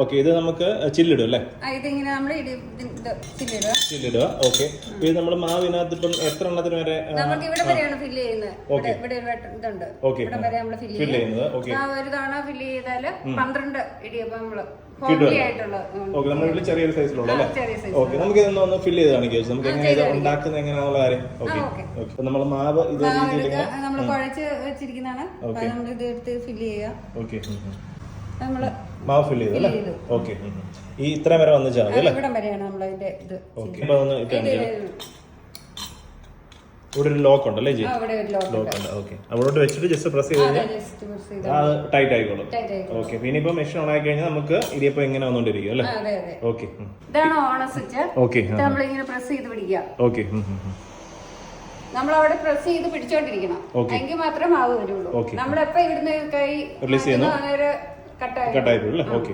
Okay, ഇത് നമുക്ക് ചില്ലിടും അല്ലേ? ഇതിങ്ങനെ നമ്മൾ ചില്ലിടുക. ഓക്കെ, ഇത് നമ്മൾ മാവിനകത്ത് ഇപ്പം എത്ര എണ്ണത്തിന് വരെ? നമുക്ക് ഇവിടെ വരെയാണ് ഫില്ല് ചെയ്യുന്നത്. ഇവിടെ ഇതുണ്ട്, ഇവിടെ വരെ നമ്മൾ ഫില്ല് ചെയ്യുന്നത്. ഒരു തവണ ഫില്ല് ചെയ്താല് 12 ഇടിയപ്പം നമ്മള് ചെറിയൊരു സൈസിലുള്ള അല്ലേ? ഓക്കെ, നമുക്ക് ഇതൊന്ന് ഫില്ല് ചെയ്ത് കാണിക്കാം. നമുക്ക് എങ്ങനെ ഇത് ഉണ്ടാക്കുന്നത് എങ്ങനെയാണെന്നുള്ള കാര്യം. ഓക്കെ, നമ്മൾ മാവ് ഇതേ രീതിയിൽ നമ്മൾ കുഴച്ച് വെച്ചിരിക്കുന്നതാണ്. നമ്മൾ ഇത് എടുത്ത് ഫില്ല് ചെയ്യുക. ഓക്കെ, നമ്മള് മാവ് ഫില്ല് ചെയ്തു അല്ലേ? ഓക്കെ, ഈ ഇത്രയും വരെ വന്നിച്ചാൽ മതി അല്ലേ? ഇവിടെ വരെയാണ് നമ്മളതിന്റെ ഇത്. ഓക്കെ, അപ്പൊ ഒന്ന് ഇവിടെ ഒരു ലോക്ക് ഉണ്ടല്ലേ? ലോക്ക് ഉണ്ട്. ഓക്കെ, അവിടോട്ട് വെച്ചിട്ട് ജസ്റ്റ് പ്രസ് ചെയ്ത് കഴിഞ്ഞാൽ അത് ടൈറ്റ് ആയിക്കോളും. ഓക്കെ, പിന്നെ ഇപ്പൊ മെഷീൻ ഓൺ ആയി കഴിഞ്ഞാൽ നമുക്ക് ഇടിയപ്പം എങ്ങനെ വന്നോണ്ടിരിക്കും അല്ലേ? ഓക്കെ, ഇതാണ് ഓൺ സ്വിച്ച്. ഓക്കെ, നമ്മളിങ്ങനെ പ്രസ് ചെയ്ത് പിടിക്കുക. ഓക്കെ, നമ്മളവിടെ പ്രസ് ചെയ്ത് പിടിച്ചോണ്ടിരിക്കണം, എങ്കിൽ മാത്രമേ മാവ് വരുള്ളൂ. നമ്മളെപ്പോ ഇവിടുന്ന് കൈ റിലീസ് ചെയ്യുന്നു കട്ടായി കട്ടായി. ഓക്കെ,